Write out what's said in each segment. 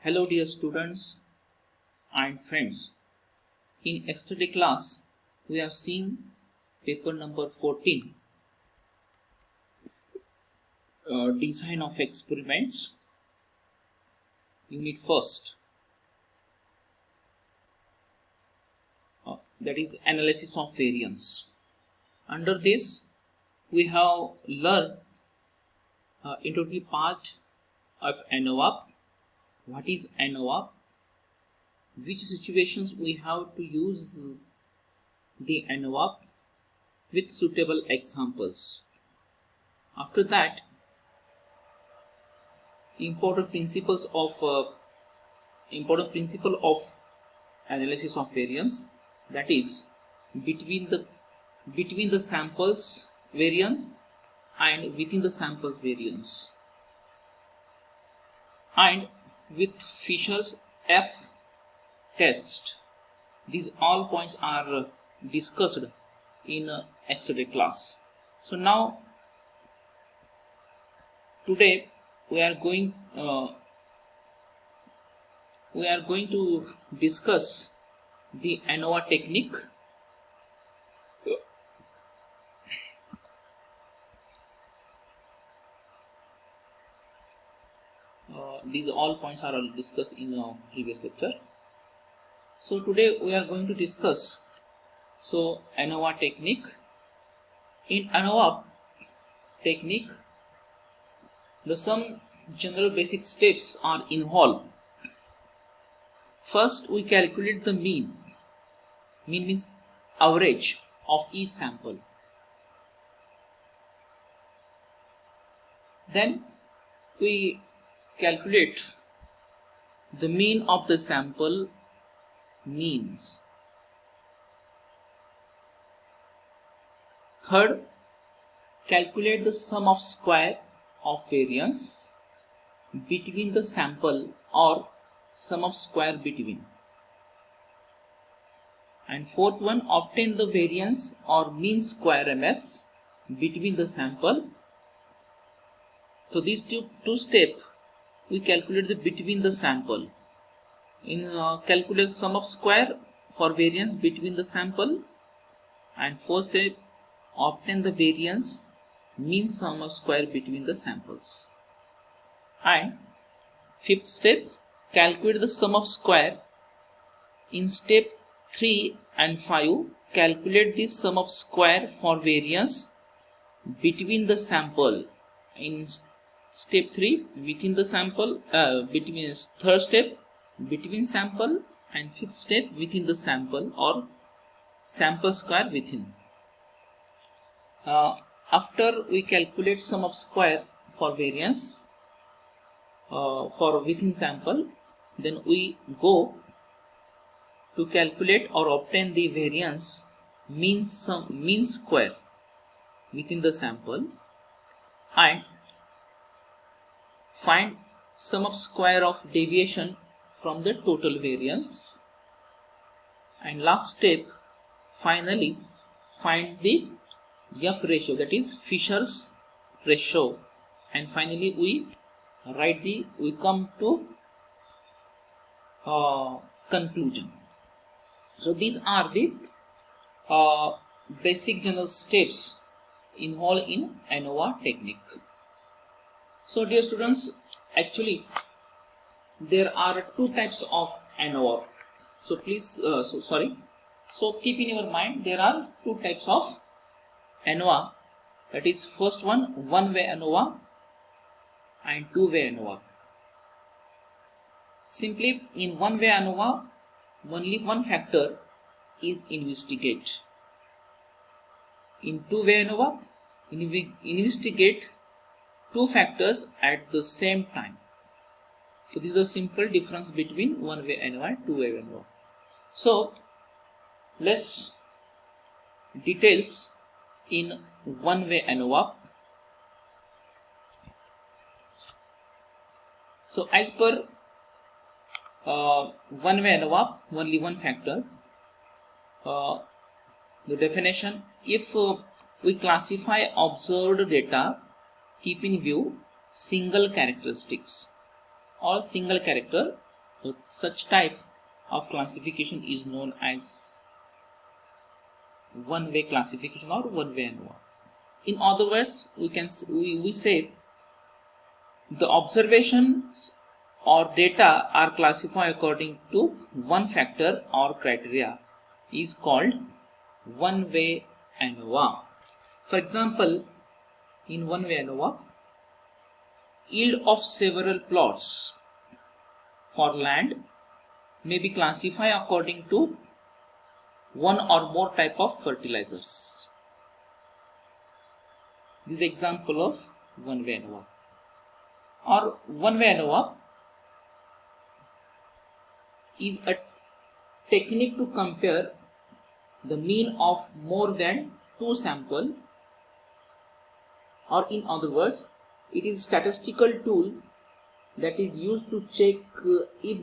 Hello dear students and friends. In yesterday class we have seen paper number 14, design of experiments, unit first, that is analysis of variance. Under this we have learned introductory part of ANOVA, what is ANOVA, which situations we have to use the ANOVA with suitable examples. After that, important principle of analysis of variance, that is between the samples variance and within the samples variance, and with Fisher's F test. These all points are discussed in yesterday class. So now today we are going to discuss the ANOVA technique. These all points are already discussed in our previous lecture. So today we are going to discuss ANOVA technique. In ANOVA technique, some general basic steps are involved. First, we calculate the mean. Mean means average of each sample. Then we calculate the mean of the sample means. Third, calculate the sum of square of variance between the sample or sum of square between. And fourth one, obtain the variance or mean square MS between the sample. So these two steps we calculate the between the sample. In calculate sum of square for variance between the sample, and fourth step, obtain the variance mean sum of square between the samples. And fifth step, calculate the sum of square. In step 3 and 5, calculate the sum of square for variance between the sample. In step 3, within the sample, between third step, between sample, and fifth step, within the sample or sample square within. After we calculate sum of square for variance for within sample, then we go to calculate or obtain the variance mean square within the sample, and find sum of square of deviation from the total variance. And last step, finally find the F ratio, that is Fisher's ratio, and finally we come to conclusion. So these are the basic general steps involved in ANOVA technique. So dear students, actually there are two types of ANOVA. So please, so keep in your mind there are two types of ANOVA. That is, first one-way ANOVA and two-way ANOVA. Simply in one-way ANOVA, only one factor is investigate. In two-way ANOVA, investigate two factors at the same time. So this is the simple difference between one-way ANOVA and two-way ANOVA. So let's details in one-way ANOVA. So as per one-way ANOVA, only one factor. The definition: if we classify observed data, keep in view single characteristics or single character. So such type of classification is known as one-way classification or one-way ANOVA. In other words, we say the observations or data are classified according to one factor or criteria is called one-way ANOVA. For example, in one-way ANOVA, yield of several plots for land may be classified according to one or more type of fertilizers. This is the example of one-way ANOVA. Or one-way ANOVA is a technique to compare the mean of more than two samples, or in other words, it is statistical tool that is used to check if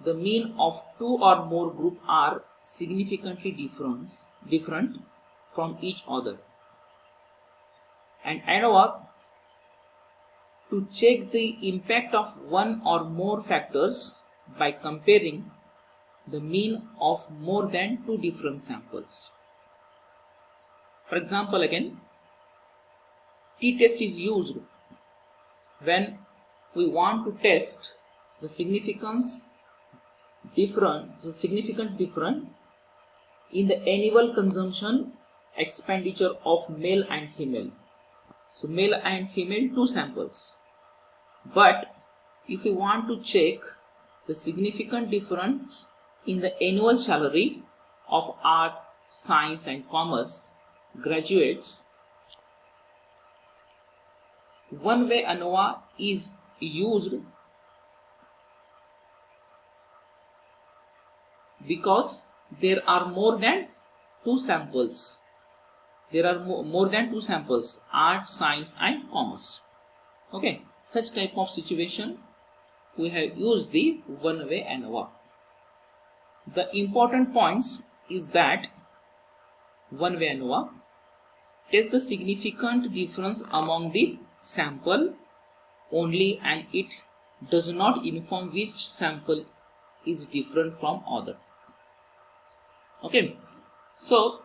the mean of two or more groups are significantly different from each other, and ANOVA to check the impact of one or more factors by comparing the mean of more than two different samples. For example, again, t-test is used when we want to test the significant difference in the annual consumption expenditure of male and female. So male and female, two samples. But if we want to check the significant difference in the annual salary of art, science and commerce graduates, one-way ANOVA is used because there are more than two samples. There are more than two samples, art, science and commerce. Okay, such type of situation we have used the one-way ANOVA. The important points is that one-way ANOVA tests the significant difference among the sample only, and it does not inform which sample is different from other. Okay, so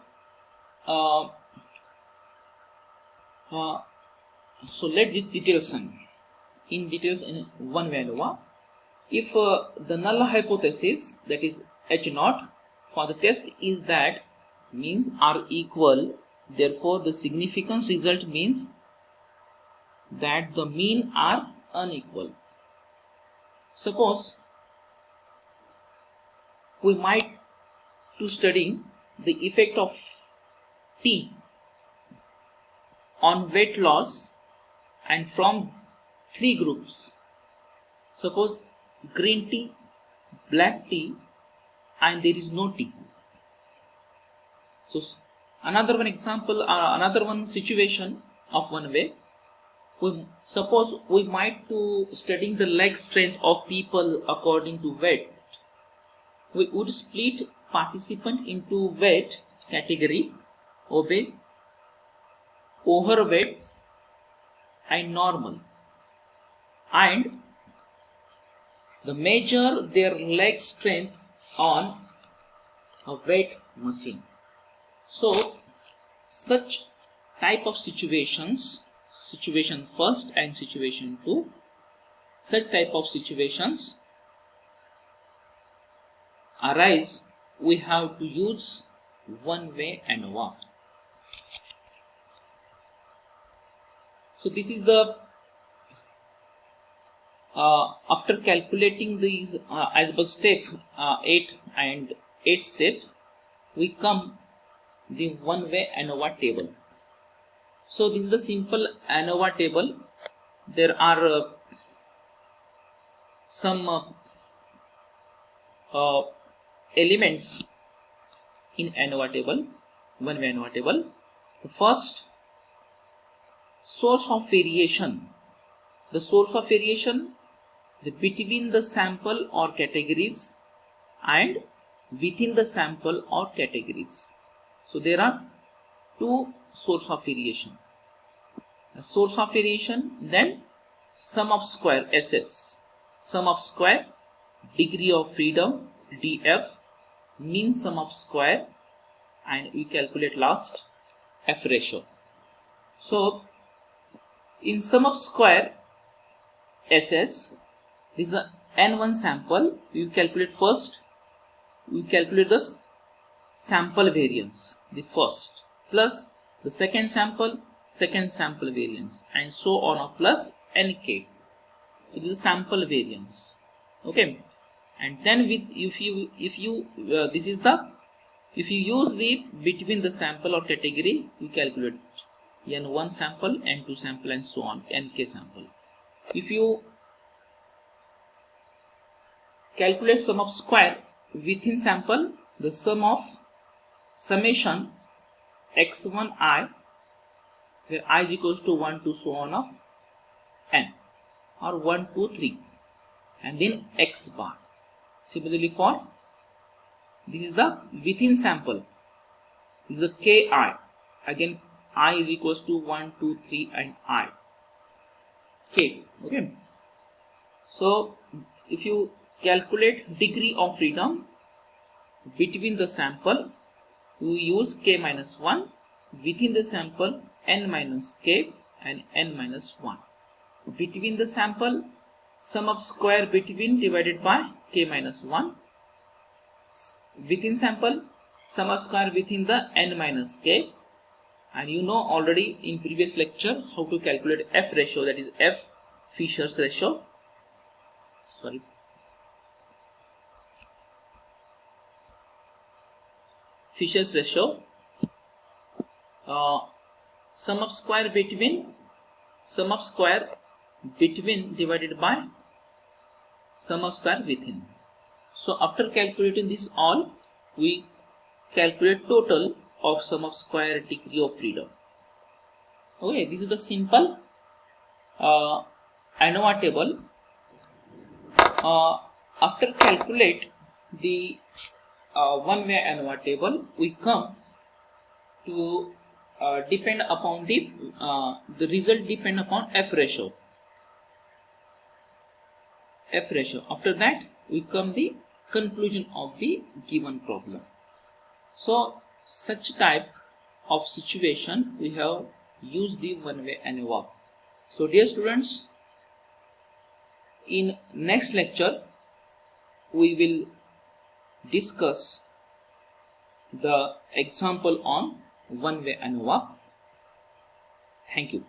let's details in details in one-way ANOVA. If the null hypothesis, that is H0 for the test, is that means are equal, therefore the significance result means that the mean are unequal. Suppose we might to studying the effect of tea on weight loss, and from three groups. Suppose green tea, black tea and there is no tea. So another one example, another one situation of one-way, suppose we might to studying the leg strength of people according to weight. We would split participant into weight category, obese, overweight and normal, and the measure their leg strength on a weight machine. So such type of situations, situation first and situation 2, such type of situations arise, we have to use one-way ANOVA. So this is the after calculating these as per step 8 and 8 step, we come the one-way ANOVA table. So this is the simple ANOVA table. There are some elements in ANOVA table, one-way ANOVA table. The first, source of variation. The source of variation between the sample or categories and within the sample or categories. So there are two source of variation. A source of variation, then sum of square SS. sum of square, degree of freedom df, mean sum of square, and we calculate last f ratio. So in sum of square SS, this is the n1 sample. We calculate first, we calculate the sample variance, the first, plus the second sample variance, and so on, plus nk. So this is sample variance. Okay, and then with if you this is the, if you use the between the sample or category, we calculate n1 sample, n2 sample, and so on, nk sample. If you calculate sum of square within sample, the sum of summation x1I, where I is equals to 1 to so on of n, or 1, 2, 3, and then x bar. Similarly for this is the within sample, this is the ki, again I is equals to 1, 2, 3, and I k. Okay, so if you calculate degree of freedom between the sample, we use k minus 1, within the sample n minus k and n minus 1. Between the sample, sum of square between divided by k minus 1. Within sample, sum of square within the n minus k. And you know already in previous lecture how to calculate f ratio, that is f Fisher's ratio. Sorry. Fisher's ratio. Sum of square between divided by sum of square within. So after calculating this all, we calculate total of sum of square, degree of freedom. Okay, this is the simple ANOVA table. After calculate the one-way ANOVA table, we come to depend upon the result depend upon f ratio. After that, we come the conclusion of the given problem. So such type of situation we have used the one-way ANOVA. So dear students, in next lecture we will discuss the example on one-way ANOVA. Thank you.